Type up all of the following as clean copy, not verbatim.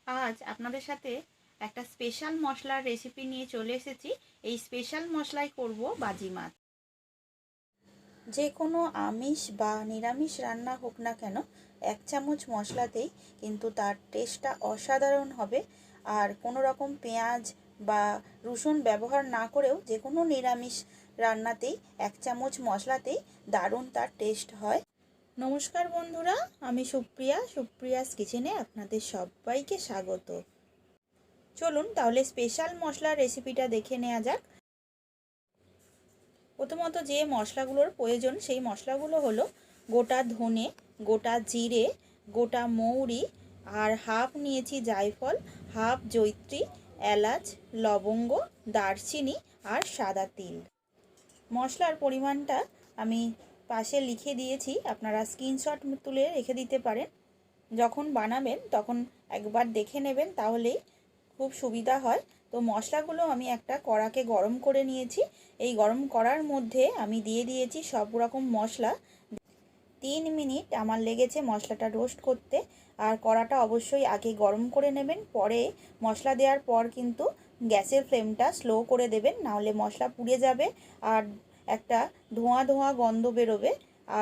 আজ আপনাদের সাথে একটা স্পেশাল মশলার রেসিপি নিয়ে চলে এসেছি। এই স্পেশাল মশলাই করব বাজি মাছ। যে কোনো আমিষ বা নিরামিষ রান্না হোক না কেন, 1 চামচ মশলাতেই কিন্তু তার টেস্টটা অসাধারণ হবে। আর কোনো রকম পেঁয়াজ বা রসুন ব্যবহার না করেও যে কোনো নিরামিষ রান্নাতেই 1 চামচ মশলাতেই দারুণ তার টেস্ট হয়। নমস্কার বন্ধুরা, আমি সুপ্রিয়াস কিচেনে আপনাদের সবাইকে স্বাগত। চলুন তাহলে স্পেশাল মশলার রেসিপিটা দেখে নেওয়া যাক। প্রথমত যে মশলাগুলোর প্রয়োজন সেই মশলাগুলো হলো গোটা ধনে, গোটা জিরে, গোটা মৌরি, আর হাফ নিয়েছি জায়ফল, হাফ জয়িত্রী, এলাচ, লবঙ্গ, দারচিনি আর সাদা তিল। মশলার পরিমাণটা আমি পাশে লিখে দিয়েছি, আপনারা স্ক্রিনশট তুলে রেখে দিতে পারেন। যখন বানাবেন তখন একবার দেখে নেবেন, তাহলেই খুব সুবিধা হয়। তো মশলাগুলো আমি একটা কড়াকে গরম করে নিয়েছি। এই গরম কড়ার মধ্যে আমি দিয়ে দিয়েছি সব রকম মশলা। 3 মিনিট আমার লেগেছে মশলাটা রোস্ট করতে। আর কড়াটা অবশ্যই আগে গরম করে নেবেন, পরে মশলা দেওয়ার পর কিন্তু গ্যাসের ফ্লেমটা স্লো করে দেবেন, নাহলে মশলা পুড়ে যাবে আর একটা ধোঁয়া ধোঁয়া গন্ধ বেরোবে।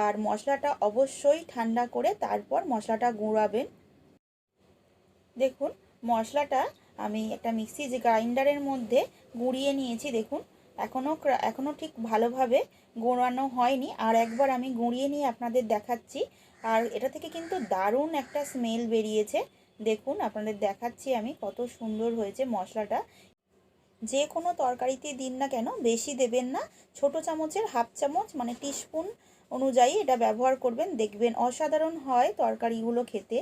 আর মশলাটা অবশ্যই ঠান্ডা করে তারপর মশলাটা গুঁড়াবেন। দেখুন মশলাটা আমি একটা মিক্সি গ্রাইন্ডারের মধ্যে গুঁড়িয়ে নিয়েছি। দেখুন এখনও ঠিক ভালোভাবে গুঁড়ানো হয়নি, আর একবার আমি গুঁড়িয়ে নিয়ে আপনাদের দেখাচ্ছি। আর এটা থেকে কিন্তু দারুণ একটা স্মেল বেরিয়েছে। দেখুন আপনাদের দেখাচ্ছি আমি কত সুন্দর হয়েছে মশলাটা। যে কোনো তরকারিতে দিন না কেন বেশি দেবেন না, ছোট চামচের হাফ চামচ মানে টিস্পুন অনুযায়ী এটা ব্যবহার করবেন, দেখবেন অসাধারণ হয় তরকারিগুলো খেতে।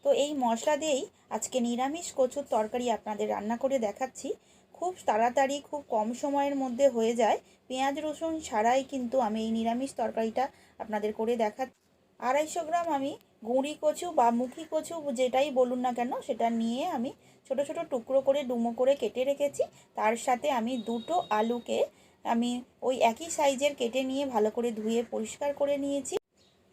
তো এই মশলা দিয়েই আজকে নিরামিষ কচুর তরকারি আপনাদের রান্না করে দেখাচ্ছি। খুব তাড়াতাড়ি খুব কম সময়ের মধ্যে হয়ে যায়, পেঁয়াজ রসুন ছাড়াই কিন্তু আমি এই নিরামিষ তরকারিটা আপনাদের করে দেখাচ্ছি। 250 গ্রাম আমি গুঁড়ি কচু বা মুখি কচু যেটাই বলুন না কেন সেটা নিয়ে আমি ছোট ছোট টুকরো করে ডুমো করে কেটে রেখেছি। তার সাথে আমি 2টো আলুকে আমি ওই একই সাইজের কেটে নিয়ে ভালো করে ধুয়ে পরিষ্কার করে নিয়েছি।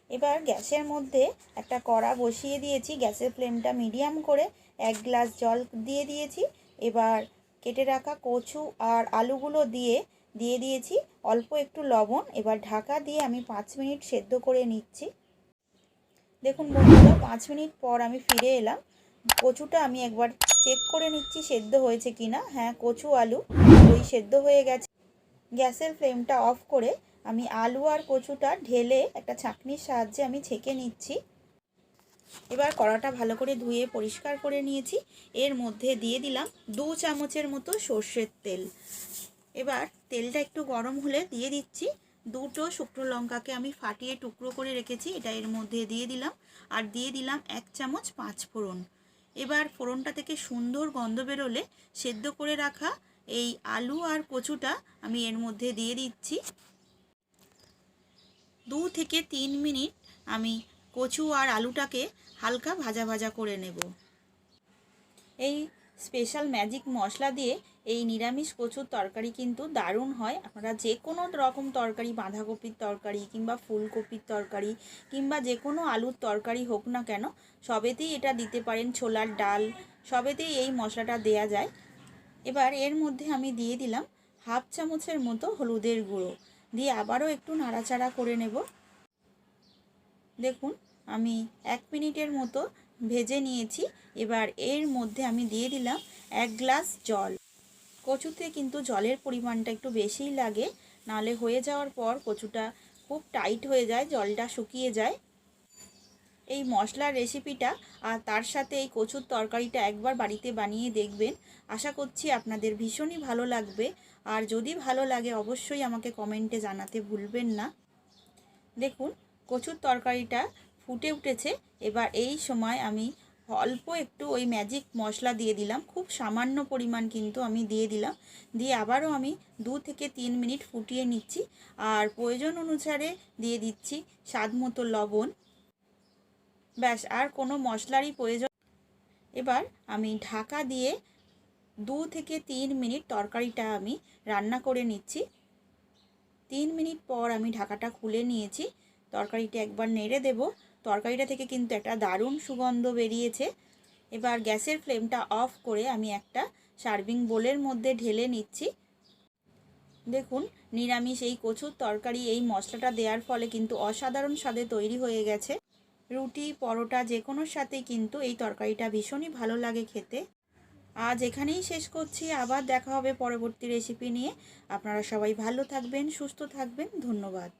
এবার গ্যাসের মধ্যে একটা কড়া বসিয়ে দিয়েছি, গ্যাসের ফ্লেমটা মিডিয়াম করে 1 গ্লাস জল দিয়ে দিয়েছি। এবার কেটে রাখা কচু আর আলুগুলো দিয়ে দিয়েছি অল্প একটু লবণ। এবার ঢাকা দিয়ে আমি 5 মিনিট সেদ্ধ করে নিচ্ছি। দেখুন বন্ধুরা, 5 মিনিট পর আমি ফিরে এলাম। কচুটা আমি একবার চেক করে নিচ্ছি সেদ্ধ হয়েছে কিনা। হ্যাঁ, কচু আলু দুটোই সেদ্ধ হয়ে গেছে। গ্যাসের ফ্লেমটা অফ করে আমি আলু আর কচুটা ঢেলে একটা ছাঁকনির সাহায্যে আমি ছেঁকে নিচ্ছি। এবার কড়াটা ভালো করে ধুয়ে পরিষ্কার করে নিয়েছি। এর মধ্যে দিয়ে দিলাম 2 চামচের মতো সর্ষের তেল। এবার তেলটা একটু গরম হলে দিয়ে দিচ্ছি 2টো শুকনো লঙ্কাকে আমি ফাটিয়ে টুকরো করে রেখেছি, এটা এর মধ্যে দিয়ে দিলাম। আর দিয়ে দিলাম 1 চামচ 5 ফোড়ন। এবার ফোড়নটা থেকে সুন্দর গন্ধ বেরোলে সেদ্ধ করে রাখা এই আলু আর কচুটা আমি এর মধ্যে দিয়ে দিচ্ছি। 2 থেকে 3 মিনিট আমি কচু আর আলুটাকে হালকা ভাজা ভাজা করে নেব। এই স্পেশাল ম্যাজিক মশলা দিয়ে এই নিরামিষ কচুর তরকারি কিন্তু দারুণ হয়। আপনারা যে কোনো রকম তরকারি, বাঁধাকপির তরকারি কিংবা ফুলকপির তরকারি কিংবা যে কোনো আলুর তরকারি হোক না কেন, সবেতেই এটা দিতে পারেন, ছোলার ডাল সবেতেই এই মশলাটা দেয়া যায়। এবার এর মধ্যে আমি দিয়ে দিলাম হাফ চামচের মতো হলুদের গুঁড়ো, দিয়ে আবারও একটু নাড়াচাড়া করে নেব। দেখুন আমি 1 মিনিটের মতো ভেজে নিয়েছি। এবার এর মধ্যে আমি দিয়ে দিলাম 1 গ্লাস জল। কচুতে কিন্তু জলের পরিমাণটা একটু বেশিই লাগে, নাহলে হয়ে যাওয়ার পর কচুটা খুব টাইট হয়ে যায়, জলটা শুকিয়ে যায়। এই মশলার রেসিপিটা আর তার সাথে এই কচুর তরকারিটা একবার বাড়িতে বানিয়ে দেখবেন, আশা করছি আপনাদের ভীষণই ভালো লাগবে। আর যদি ভালো লাগে অবশ্যই আমাকে কমেন্টে জানাতে ভুলবেন না। দেখুন কচুর তরকারিটা ফুটে উঠেছে। এবার এই সময় আমি অল্প একটু ওই ম্যাজিক মশলা দিয়ে দিলাম, খুব সামান্য পরিমাণ কিন্তু আমি দিয়ে দিলাম। দিয়ে আবারও আমি 2 থেকে 3 মিনিট ফুটিয়ে নিচ্ছি। আর প্রয়োজন অনুসারে দিয়ে দিচ্ছি স্বাদ মতো লবণ। ব্যাস, আর কোনো মশলারই প্রয়োজন। এবার আমি ঢাকা দিয়ে 2 থেকে 3 মিনিট তরকারিটা আমি রান্না করে নিচ্ছি। 3 মিনিট পর আমি ঢাকাটা খুলে নিয়েছি। তরকারিটা একবার নেড়ে দেব। তরকারিটা থেকে কিন্তু একটা দারুণ সুগন্ধ বেরিয়েছে। এবার গ্যাসের ফ্লেমটা অফ করে আমি একটা সার্ভিং বোলের মধ্যে ঢেলে নিচ্ছি। দেখুন, নিরামিষ এই কচুর তরকারি এই মশলাটা দেওয়ার ফলে কিন্তু অসাধারণ স্বাদে তৈরি হয়ে গেছে। রুটি, পরোটা যে কোনোর সাথে কিন্তু এই তরকারিটা ভীষণই ভালো লাগে খেতে। আজ এখানেই শেষ করছি, আবার দেখা হবে পরবর্তী রেসিপি নিয়ে। আপনারা সবাই ভালো থাকবেন, সুস্থ থাকবেন, ধন্যবাদ।